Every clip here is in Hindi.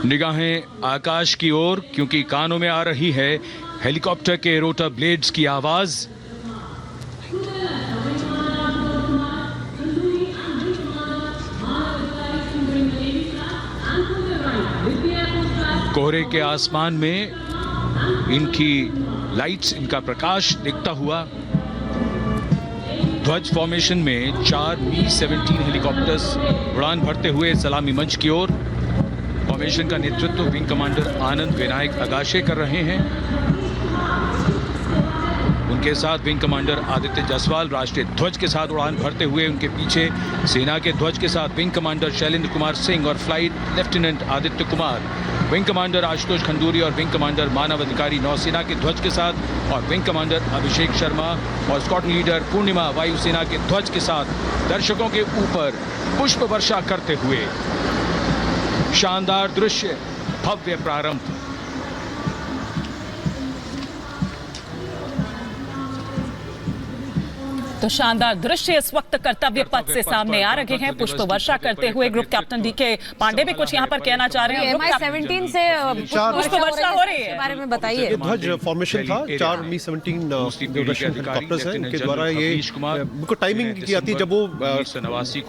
निगाहें आकाश की ओर, क्योंकि कानों में आ रही है हेलीकॉप्टर के रोटर ब्लेड्स की आवाज। कोहरे के आसमान में इनकी लाइट्स, इनका प्रकाश दिखता हुआ। ध्वज फॉर्मेशन में 4 मी-17 हेलीकॉप्टर्स उड़ान भरते हुए सलामी मंच की ओर। फॉर्मेशन का नेतृत्व विंग कमांडर आनंद विनायक अगाशे कर रहे हैं। उनके साथ विंग कमांडर आदित्य जायसवाल राष्ट्रीय ध्वज के साथ उड़ान भरते हुए। उनके पीछे सेना के ध्वज के साथ विंग कमांडर शैलेंद्र कुमार सिंह और flight lieutenant Aditya Kumar, wing commander Ashutosh Khanduri और विंग कमांडर मानव अधिकारी नौसेना के ध्वज के साथ, और विंग कमांडर अभिषेक शर्मा और स्क्वाड्रन लीडर पूर्णिमा वायुसेना के ध्वज के साथ दर्शकों के ऊपर पुष्प वर्षा करते हुए। शानदार दृश्य, भव्य प्रारंभ। तो शानदार दृश्य इस वक्त कर्तव्य पथ से सामने आ रहे हैं, पुष्प वर्षा करते हुए। ग्रुप कैप्टन डीके पांडे भी कुछ यहाँ पर कहना चाह रहे हैं। MI-17 से पुष्प वर्षा हो रही है, बारे में बताइए। ध्वज फॉर्मेशन था, 4 मी-17 रशियन हेलीकॉप्टर्स हैं, इनके द्वारा ये उनको टाइमिंग की आती है जब वो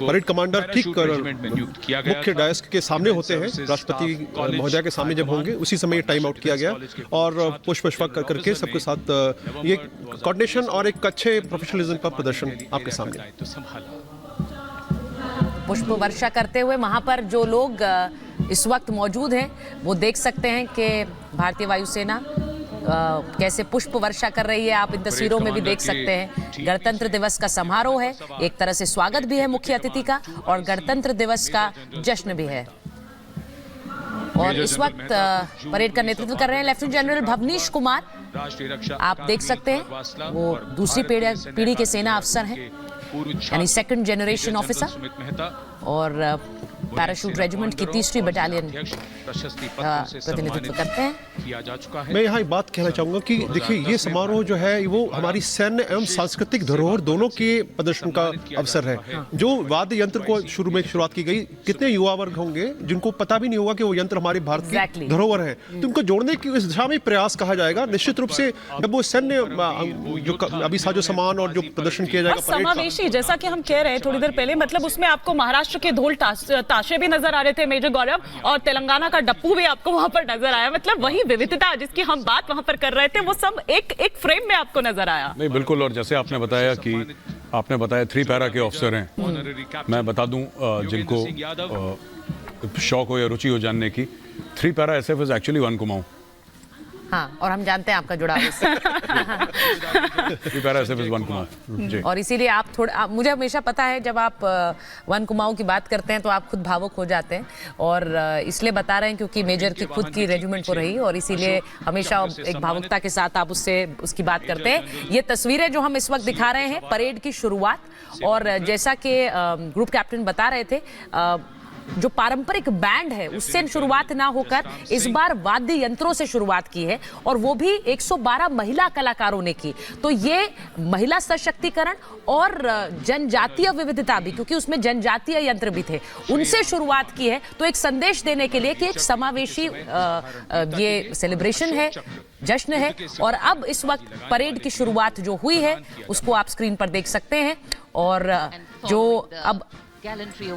परेड कमांडर ठीक मुख्य डायस के सामने होते हैं, राष्ट्रपति महोदय के सामने जब होंगे, उसी समय टाइम आउट किया गया और पुष्प वर्षा करके सबके साथ ये कोऑर्डिनेशन और एक अच्छे प्रोफेशनलिज्म का प्रदर्शन आपके सामने। पुष्प वर्षा करते हुए वहां पर जो लोग इस वक्त मौजूद हैं वो देख सकते हैं कि भारतीय वायुसेना कैसे पुष्प वर्षा कर रही है। आप इन तस्वीरों में भी देख सकते हैं। गणतंत्र दिवस का समारोह है, एक तरह से स्वागत भी है मुख्य अतिथि का और गणतंत्र दिवस का जश्न भी है। और इस वक्त परेड का नेतृत्व कर रहे हैं लेफ्टिनेंट जनरल भवनीश कुमार। आप देख सकते हैं वो दूसरी पीढ़ी के सेना अफसर हैं, यानी सेकंड जनरेशन ऑफिसर, और पैराशूट रेजिमेंट की 3री बटालियन प्रतिनिधित्व करते हैं। मैं यहाँ एक बात कहना चाहूंगा कि देखिए, ये समारोह जो है वो हमारी सैन्य एवं सांस्कृतिक धरोहर दोनों के प्रदर्शन का अवसर है। जो वाद्य यंत्र को शुरुआत की गई, कितने युवा वर्ग होंगे जिनको पता भी नहीं होगा कि वो यंत्र हमारे भारत की धरोहर है, तो उनको जोड़ने की इस दिशा में प्रयास कहा जाएगा। निश्चित रूप से जब वो सैन्य जो अभी साजो सामान और जो प्रदर्शन किया जाएगा, समावेशी, जैसा कि हम कह रहे हैं थोड़ी देर पहले, मतलब उसमें आपको महाराष्ट्र के ढोल ताशे भी नजर आ रहे थे मेजर गौरव, और तेलंगाना का डप्पू भी आपको वहां पर नजर आया। मतलब वही विविधता जिसकी हम बात वहां पर कर रहे थे, वो सब एक फ्रेम में आपको नजर आया। नहीं, बिल्कुल। और जैसे आपने बताया कि आपने बताया 3 पैरा के ऑफिसर हैं, मैं बता दूं जिनको शौक हो या रुचि हो जानने की, 3 para SF is actually 1 Kumaon. हाँ, और हम जानते हैं आपका जुड़ाव इससे। 3 पैरा एसएफ इज 1 कुमाऊं। और इसीलिए आप थोड़ा, मुझे हमेशा पता है जब आप 1 कुमाऊं की बात करते हैं तो आप खुद भावुक हो जाते हैं, और इसलिए बता रहे हैं क्योंकि मेजर की खुद की रेजिमेंट वो रही, और इसीलिए हमेशा एक भावुकता के साथ आप उसकी बात करते हैं। ये तस्वीरें जो हम इस वक्त दिखा रहे हैं परेड की शुरुआत, और जैसा कि ग्रुप कैप्टन बता रहे थे, जो पारंपरिक बैंड है उससे शुरुआत ना होकर इस बार वाद्य यंत्रों से शुरुआत की है, और वो भी 112 महिला कलाकारों ने की। तो ये महिला सशक्तिकरण और जनजातीय विविधता भी, क्योंकि उसमें जनजातीय यंत्र भी थे, उनसे शुरुआत की है। तो एक संदेश देने के लिए कि एक समावेशी ये सेलिब्रेशन है, जश्न है। और अब इस वक्त परेड की शुरुआत जो हुई है उसको आप स्क्रीन पर देख सकते हैं, और जो अब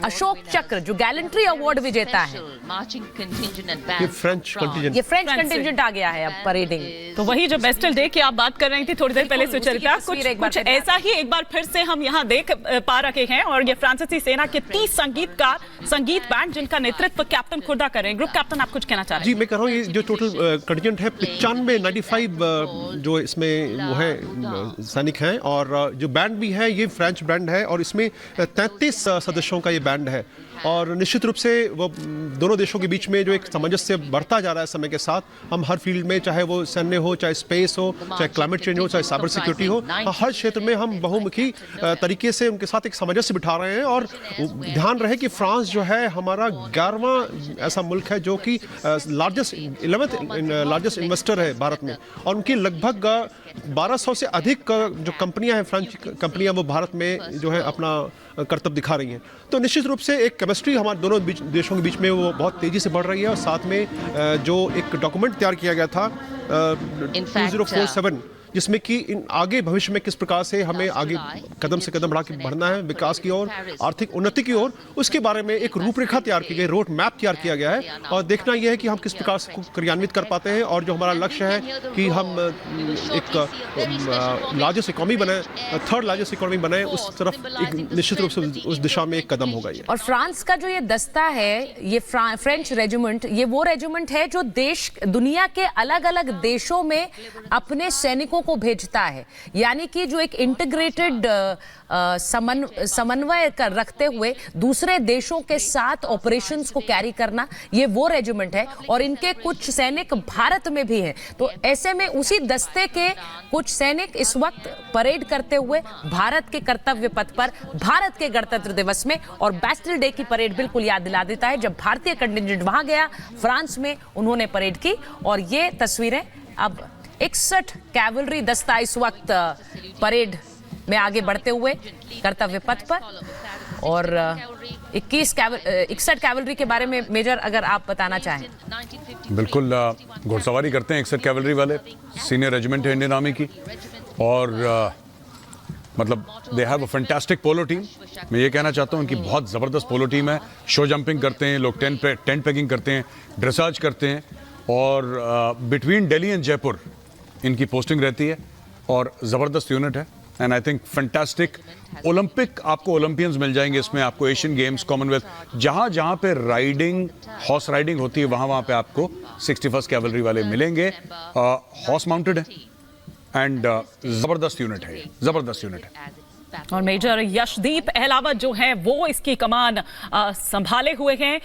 अशोक चक्र जो गैलेंट्री अवार्ड विजेता है, ये फ्रेंच कंटिजेंट आ गया है अब परेडिंग। तो वही जो बेस्टल डे की आप बात कर रही थी थोड़ी देर पहले सुचरिता, कुछ ऐसा ही एक बार फिर से हम यहाँ देख पा रहे हैं। और ये फ्रांसीसी सेना के 30 संगीत बैंड जिनका नेतृत्व कैप्टन खुर्दा कर रहे हैं। ग्रुप कैप्टन, आप कुछ कहना चाह रहे हैं? जी, मैं कह रहा हूँ ये जो टोटल कंटिजेंट है 95 जो इसमें वो है सैनिक हैं, और जो बैंड भी है ये फ्रेंच बैंड है, और इसमें 33 सदस्यों का ये बैंड है। और निश्चित रूप से वो दोनों देशों के बीच में जो एक सामंजस्य बढ़ता जा रहा है समय के साथ, हम हर फील्ड में, चाहे वो सैन्य हो, चाहे स्पेस हो, चाहे क्लाइमेट चेंज हो, चाहे साइबर सिक्योरिटी हो, हर क्षेत्र में हम बहुमुखी तरीके से उनके साथ एक सामंजस्य बिठा रहे हैं। और ध्यान रहे कि फ्रांस जो है हमारा 11वां ऐसा मुल्क है जो कि 11th लार्जेस्ट इन्वेस्टर है भारत में, और उनकी लगभग 1200 से अधिक जो कंपनियां हैं, फ्रेंच कंपनियां, वो भारत में जो है अपना करतब दिखा रही हैं। तो निश्चित रूप से एक केमिस्ट्री हमारे दोनों देशों के बीच में वो बहुत तेज़ी से बढ़ रही है। और साथ में जो एक डॉक्यूमेंट तैयार किया गया था 2047, जिसमें कि इन आगे भविष्य में किस प्रकार से हमें आगे कदम से कदम बढ़ना है विकास की ओर, आर्थिक उन्नति की ओर, उसके बारे में एक रूपरेखा तैयार की गई, रोड मैप तैयार किया गया है। और देखना यह है कि हम किस प्रकार से क्रियान्वित कर पाते हैं। और जो हमारा लक्ष्य है कि हम एक लार्जेस्ट इकोनॉमी बने, थर्ड लार्जेस्ट इकोनॉमी बने, उस तरफ एक निश्चित रूप से उस दिशा में एक कदम होगा ये। और फ्रांस का जो ये दस्ता है, ये फ्रेंच रेजिमेंट, ये वो रेजिमेंट है जो दुनिया के अलग अलग देशों में अपने सैनिकों को भेजता है। यानी कि जो एक इंटीग्रेटेड समन्वय कर रखते हुए दूसरे देशों के साथ ऑपरेशंस को कैरी करना, ये वो रेजिमेंट है। और इनके कुछ सैनिक भारत में भी हैं। तो ऐसे में उसी दस्ते के कुछ सैनिक इस वक्त परेड करते हुए भारत के कर्तव्य पथ पर, भारत के गणतंत्र दिवस में, और बैस्टिल डे की परेड बिल्कुल याद दिला देता है जब भारतीय कंटिंजेंट वहां गया, फ्रांस में उन्होंने परेड की। और ये तस्वीरें अब 61 कैवलरी दस्ता इस वक्त परेड में आगे बढ़ते हुए कर्तव्य पथ पर। और 61 कैवलरी के बारे में मेजर अगर आप बताना चाहें। बिल्कुल, घुड़सवारी करते हैं 61 कैवलरी वाले, सीनियर रेजिमेंट है इंडियन आर्मी की। और मतलब they have a fantastic polo team. मैं ये कहना चाहता हूँ कि बहुत ज़बरदस्त पोलो टीम है। शो जंपिंग करते हैं लोग, टेंट पैकिंग करते हैं, ड्रेसाज करते हैं। और बिटवीन दिल्ली एंड जयपुर इनकी पोस्टिंग रहती है और ज़बरदस्त यूनिट है। And I think fantastic Olympic, आपको ओलंपियंस मिल जाएंगे इसमें, आपको एशियन गेम्स, कॉमनवेल्थ, जहाँ जहाँ पे राइडिंग, हॉर्स राइडिंग होती है, वहाँ वहाँ पे आपको 61st कैवलरी वाले मिलेंगे। हॉर्स माउंटेड है एंड ज़बरदस्त यूनिट है, ज़बरदस्त यूनिट है। और मेजर यशदीप अहलावत जो है वो इसकी कमान संभाले हुए हैं।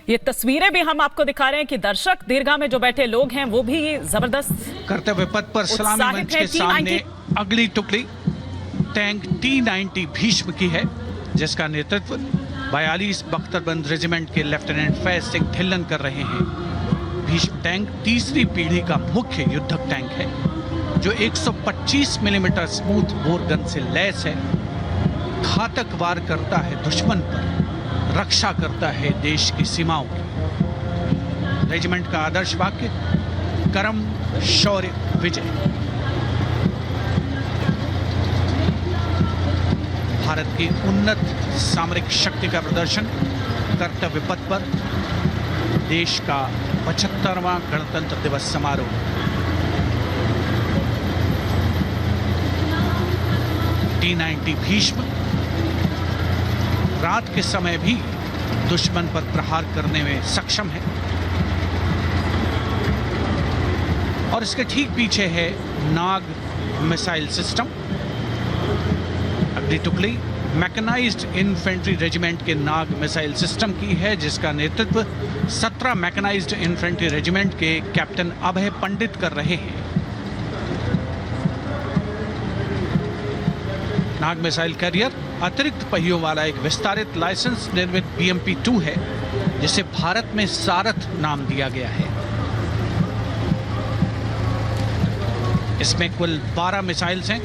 ये तस्वीरें भी हम आपको दिखा रहे हैं कि दर्शक दीर्घा में जो बैठे लोग हैं वो भी जबरदस्त कर्तव्य पथ पर सलामी मंच के सामने अगली टुकड़ी टैंक T90 भीष्म की है, जिसका नेतृत्व 42 बख्तरबंद रेजिमेंट के लेफ्टिनेंट फैज सिंह ढिल्लन कर रहे हैं। भीष्म टैंक तीसरी पीढ़ी का मुख्य युद्धक टैंक है जो 125 मिलीमीटर स्मूथ बोर गन से लैस है। घातक वार करता है दुश्मन पर, रक्षा करता है देश की सीमाओं की। रेजिमेंट का आदर्श वाक्य कर्म शौर्य विजय। भारत की उन्नत सामरिक शक्ति का प्रदर्शन कर्तव्य पथ पर देश का 75वां गणतंत्र दिवस समारोह। T90 भीष्म रात के समय भी दुश्मन पर प्रहार करने में सक्षम है। और इसके ठीक पीछे है नाग मिसाइल सिस्टम। अगली टुकड़ी मैकेनाइज्ड इन्फेंट्री रेजिमेंट के नाग मिसाइल सिस्टम की है, जिसका नेतृत्व 17 मैकेनाइज्ड इन्फेंट्री रेजिमेंट के कैप्टन अभय पंडित कर रहे हैं। नाग मिसाइल कैरियर अतिरिक्त पहियों वाला एक विस्तारित लाइसेंस निर्मित BMP-2 है, जिसे भारत में सारथ नाम दिया गया है। इसमें कुल 12 मिसाइल्स हैं